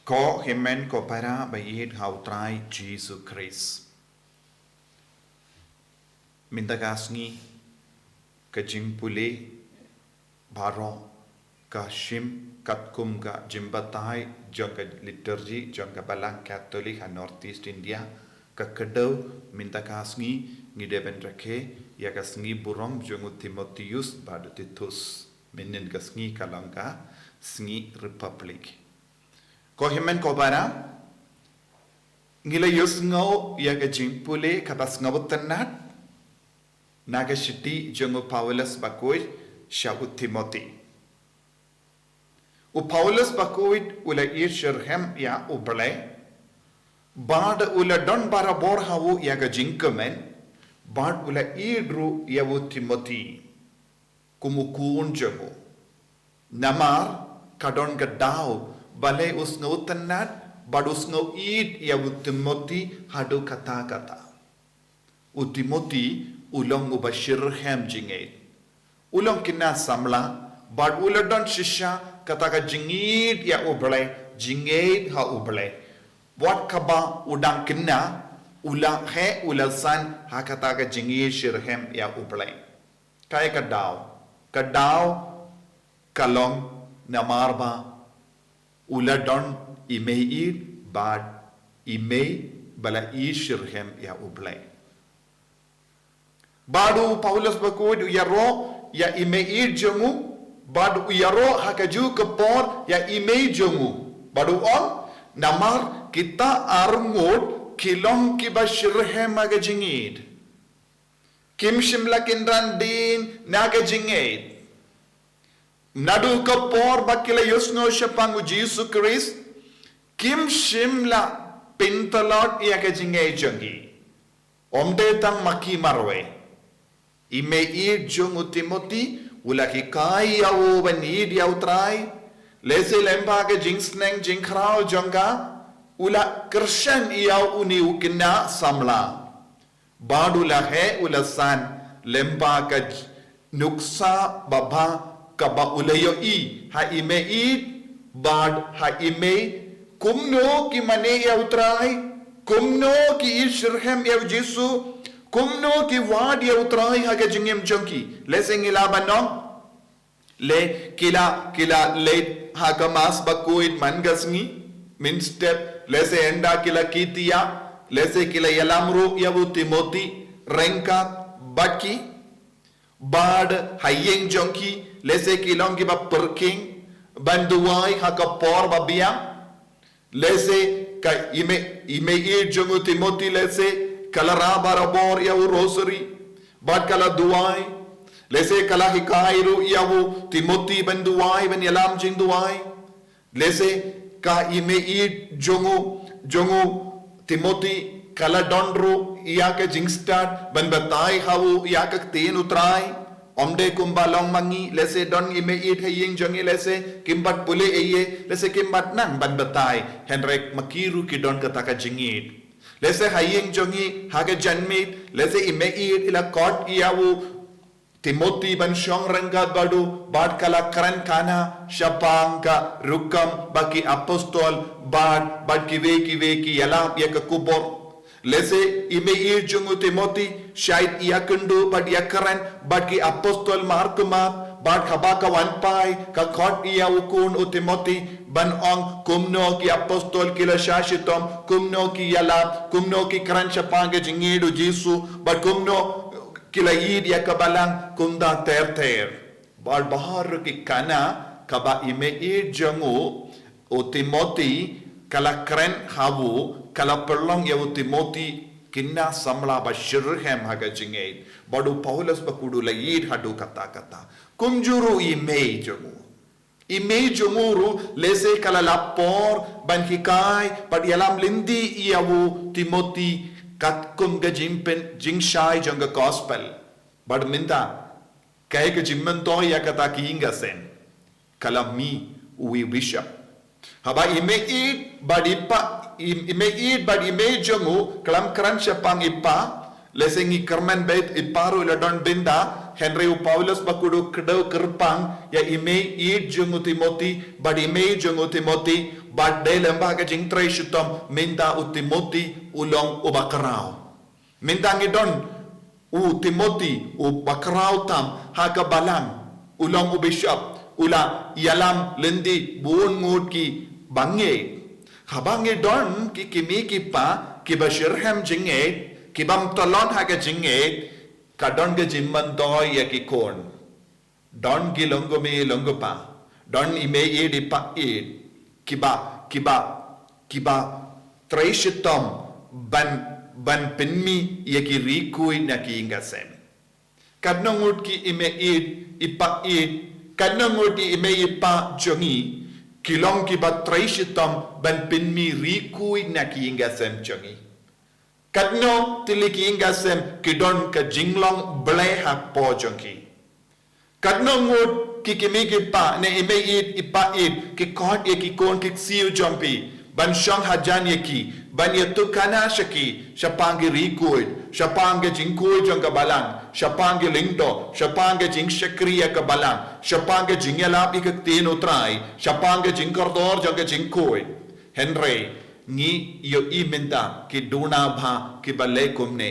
Ko himen ko para ba Ieid hautrai Jesus Christ. Mintagasngi ka jimpule baro ka shim katkum ka jimbatai jong ka liturgy jong ka balang Catholic ha Northeast India ka kedau mintagasngi ngideben rake ya kasngi burong jong Timotheus badu Titus minin kasngi kalangka sngi Republic. Ko himen ko para ngila yus ngau ya ka jimpule katas ngau tenat naga shiti jongo Paulus bakoi shabu Timothy. U Paulus bakoi ula Shirhem ya ublay bad ula don bara bor hawu ya ka jinkamen bad ula idru ya u Timothy kumukun jongo namar kadon gadau bale usngau tenat bad usngau Ieid ya u Timothy hadu kata u Timothy ulong ubashirhem jingait ulong kina samla bad uladon shisha kataka jingid ya ublay jingait ha ublay wat kaba udang kina ula he ulasan ha kataka jingid shirhem ya ublay kaya kadao kalong namarba uladon Imei bad Imei bala shirhem ya ublay Badu Paulus bakud yaro ya Imei jongu badu yaro hakaju kepor ya Imei jongu badu on namar kita arngut kilong kibashirhem agajingid kim shimla kindran din nagajingid nadu kepor bakila yusno shapangu Jesus Christ kim shimla pintalot yagajingid jongi omde tang maki marwe Imei jong Timothy ulaki kai au ban Ieid yau trai lese lempa ke jingsneng jingkrao jonga ula Christian yau uni ukina samla badula he ulasan lempa ke nuksa baba kaba ulayo ha Imei bad ha Imei kumno ki mane yau trai kumno ki Shirhem yau Jesu kumno ki wad ya utrai ha ke jingem jonki leseng ilaban no le kila le ha ka mas bakuit mangasngi min step lese enda kila kitia lese kila yalamru ya Timothy renka baki bad hayeng jonki lese kilongi ba perking banduai ha ka por babia lese ka Imei jongu Timothy lese kala rabarabor ya rosary bad kala duai lese kala hikairu ya Timothy ben duai ben yalam jing duai lese ka Imei jongu Timothy kala dondru ya ke jingstad ben batai hawu ya ke tin utrai omde kumbalong mangi lese don Imei haying jongi lese kimbat pule eye lese kimbat nang ban batai henrek makiru ki don kataka jingid lese haying jongi haga janmit lese Imei ila kot iyawu Timothy ban shong rangat badu bad kala karan kana shapangka rukam baki apostol bad kive ki yalam ya kubor lese Imei jongu Timothy shait yakundu bad yakaran bad ki apostol markumat bad khabaka wanpai ka kot iyawu kun u Timothy ban ong kumno ki apostol kila shashitom kumno ki yala kumno ki karan shapanga jingidu Jesu but kumno kila Ieid ya kabalang kunda ter bad bahar ki kana kaba Imei jongu o Timothy kala karan hawu kala perlong ya o Timothy kinna samla ba shirhem haga jingid badu Paulus bakudu la Ieid hadu kata kumjuru Imei jomuru lese kala lapor ban hikai pad yalam lindi iyawu Timothy kat kum ga jimpen jingshai jonga gospel bad minta kay ka jimmanto ya kata kiinga sen kala mi uwi bishop haba Imei bad Imei jomu kalam kran shapang ipa lese ngi karman bet iparu la don binda Henry Paulus bakudu kedau kerpang ya Imei Ieid jungu Timothy bad Imei jungu Timothy bad de lembah ke jing trai shutom minta u Timothy ulong ubakarau minta ngidon u Timothy u bakarau tam haka balang ulong u bishop ula yalam lendi buon ngut ki bange habange don ki kimi ki pa ki bashirham jinget ki bam talon haka jinget kadon ke jimman toy ya ki kon don ki longo me longo pa don Imei Ieid ipa Ieid kiba traishitom ban penmi ya ki rikui na ki ingasem kadnongut ki Imei Ieid ipa Ieid kadnongut ki Imei ipa jongi kilong ki ba traishitom ban penmi rikui na ki ingasem jongi kadno tiliki ingasem kidon ka jinglong bleha po jongi kadno ngut ki kimi ki pa ne Imei Ieid ipa Ieid ki kot ye ki kon ki siu jompi ban shong hajan ye ki ban ye tukana shaki shapangi rikuid shapangi jingkuid jong kabalang shapangi lingdo shapangi jing shakriya kabalang shapangi jingyalap ikak tin utrai shapangi jingkordor jong ka jingkuid Henry ngi yo imenta ki duna bha ki balai kumne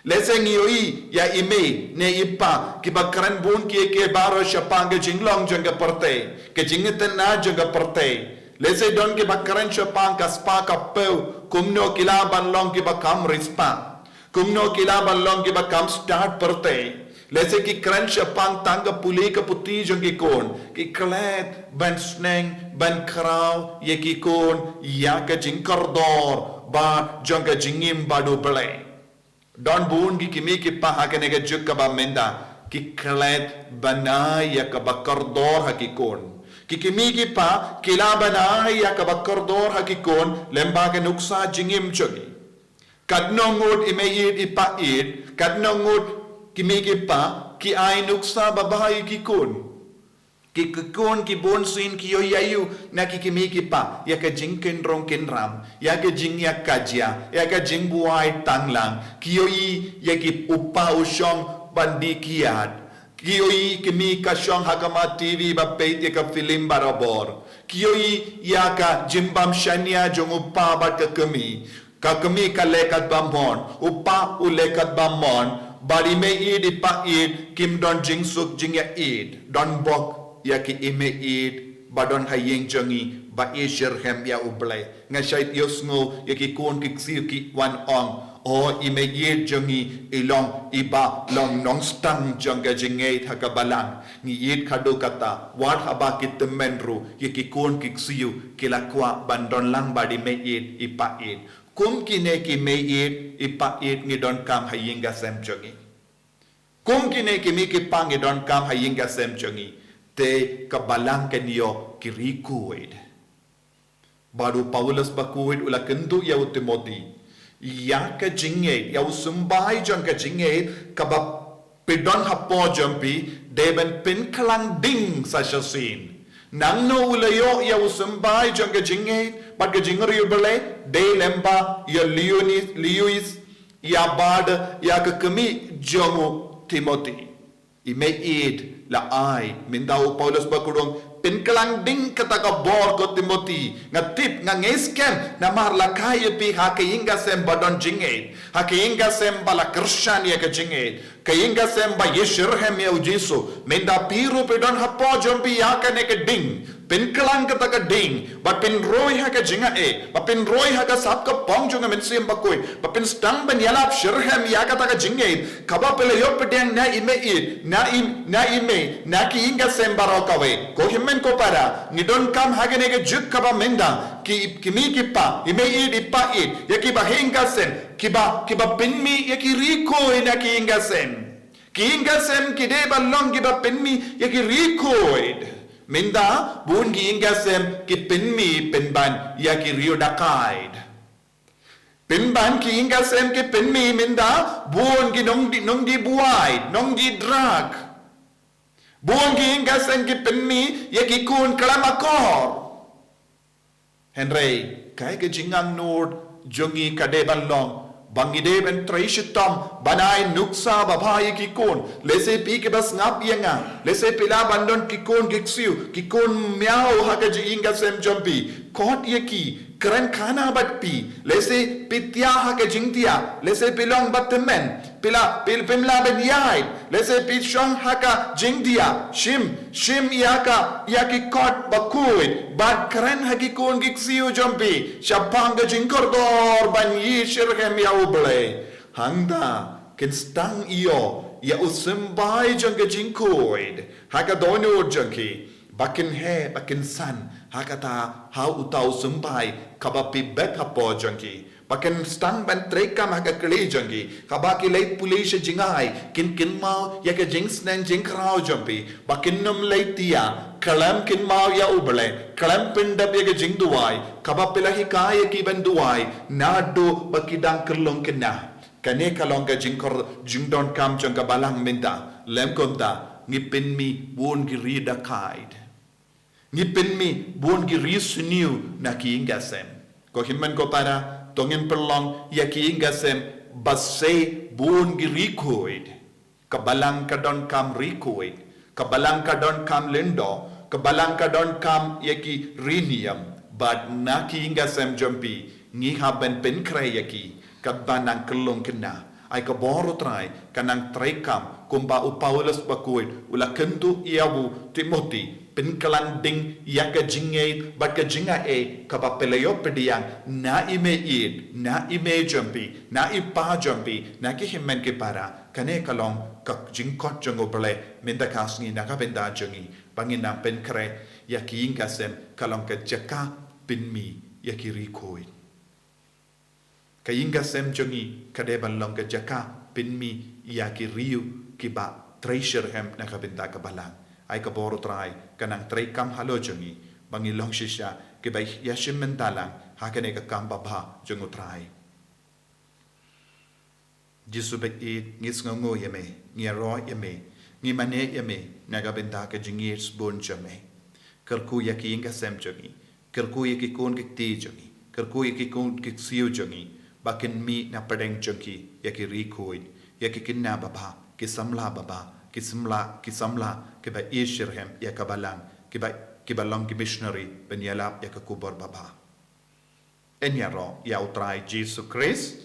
lese ngi yo ya Imei ne ipa ki bakran bun ki ke baro shapanga jinglong janga parte ke jingeten na janga parte lese don ki bakran shapanga spa ka peu kumno kilaban long ki bakam rispa kumno kilaban long ki bakam start parte lese ki kran shapang tanga puli ka puti jangi kon ki klet ban sneng ban krau ye ki kon ya ka jingkordor ba janga jingim badu bele don bun ki kimi ki pa hakene ke juk ba menda ki klet banai ya ka bakardor hakikon ki kimi ki pa kila banai ya ka bakardor hakikon lemba ke nuksa jingim chogi kadnongut Imei Ieid ipa Ieid kadnongut kimi ki pa ki ai nuksa babahai ki kon ki kekon ki bonsin ki yoyayu na ki kimi ki pa ya ka jingken rong kenram ya ka jing ya kajia ya ka jing buai tanglang ki yoi ya ki upa ushong bandi kiat ki yoi kimi ka shong hakama TV ba peit ya ka film barabor ki yoi ya ka jimbam shania jong upa ba ka kami ka lekat bamon upa u lekat bamon bari Imei Ieid ipa Ieid kim don jing suk jing ya Ieid don bok ya ki Imei Ieid badon hayeng jongi ba ishirhem ya ublay nga shait yosngo ya ki kon ki ksir ki wan ong o Imei Ieid jongi ilong iba long nong stang jonga jingait hakabalang ni Ieid kado kata wat haba ki temenru ya ki kon ki ksiu kilakwa bandon lang ba Imei Ieid ipa Ieid kum kine ki Imei Ieid ipa Ieid ngi don kam hayinga sem jongi kum kine ki mi ki pang ngi don kam hayinga sem jongi te kabalang kenyo kirikuid baru Paulus bakuid ula kentu ya Timothy ya ka jinge ya usumbai jong ka jinge ka ba pidon hapo jompi deben pin klang ding sa shasin nang no ulayo ya usumbai jong ka jinge but ka jingri ubale de lemba ya Lewis ya bad ya ka kami jomu Timothy Imei Ieid la ai mindau Paulus bakudong pinkelang ding kataka bor ko Timothy nga tip nga ngeskem na marla kaya pi hakainga sem badon jinge hakainga sem bala Christian ya ka jinge kainga sem ba yeshirhem ya ujisu minda piru pedon hapo jompi ya ka ne ka ding pinkelang kataka ding ba pin roy ha ka jinga ba pin roy ha ka sap ka pong junga men sim bakoi ba pin stang ben yalap shirhem ya ka taka jinge kaba pele yo pedeng na Imei na Imei na ki inga sem barokawe ko himmen ko para ngidon kam hagene ke juk kaba menda ki kimi kipa Imei Ieid ipa Ieid ya ki ba hinga sem kiba pinmi ya ki riko ina ki inga sem ki de balong ki ba pinmi ya ki riko minda bun ki inga sem ki pinmi pinban ya ki rio dakaid pinban ki inga sem ki pinmi minda bun ki nong di buai nong di drug buong ki inga sem ki pinmi ya ki kun kalamakor Henry kai ke jingang nord jongi kade balong bangide ben traishitam banai nuksa babai kikon lese pi ke bas ngap yenga lese pila bandon kikon giksiu kikon miao hakaji inga sem jumpi kot yeki keren khana bat pi lese pitya haka jingtia lese pilong batmen pila pimla ben Ieid lese pichong haka jingdia shim yaki kot bakuit bat keren hakikon giksiu jumpi shapanga jingkordor ban yishirhem yauble hangda kinstang iyo ya usimbai jangga jingkoid haka dono jangki bakin he bakin san hakata hau utau sumbai kabapi bek hapo jangki bakin stang ban trekam haka kli jangki kabaki leit pulis jingai kin mau ya ke jingsnen jingkrau jampi bakin num leitia kalam kin mau ya ubale kalam pindap ya ke jingduai kabapilahi kaya ki benduai nado bakidang kerlong kena kane kalongga jingkor jingdon kam jangka balang minta lem konta ngipin mi won giri dakaid ngipin mi buon giri suniu na kiingasem ko himmen ko para tongin perlong ya kiingasem basay buon giri koid kabalang kadon kam rikoid kabalang kadon kam lindo kabalang kadon kam yaki rinium but na kiingasem jumpi ngi haben pen kray yaki kabanang kelong kena ay kaboro try kanang trekam kumba upaulas bakuid ula kentu iawu Timothy pinkalanding yaka jingay baka jinga kapapelayo pediyang na Ieid na Imei jumpi na ipa jumpi na kihimen ki para kane kalong kak jingkot jongo bale minda kasngi na kabenda jongi bangin na penkre yaki ingasem kalong ka jaka pinmi yaki rikoid kayingasem jongi kadeban long ka jaka pinmi yaki riu kiba treasure hem na kabenda kabalang ay kaboro try kanang trekam halo jongi bangilong shisha kibay yashim mentalang hakane ka kamba ba jongo try jisu be it ngis ngongo yeme ngero yeme ngi mane yeme nagabenta ka jingis bon jame kerku yaki inga sem jongi kerku yaki kon kiti jongi kerku yaki kon kiksiu jongi bakin mi na padeng jongi yaki rikoid yaki kinna baba kisamla baba kisamla kiba ishirhem ya kabalang kiba long missionary benyalap ya kakubor baba enyaro ya utrai Jesus Christ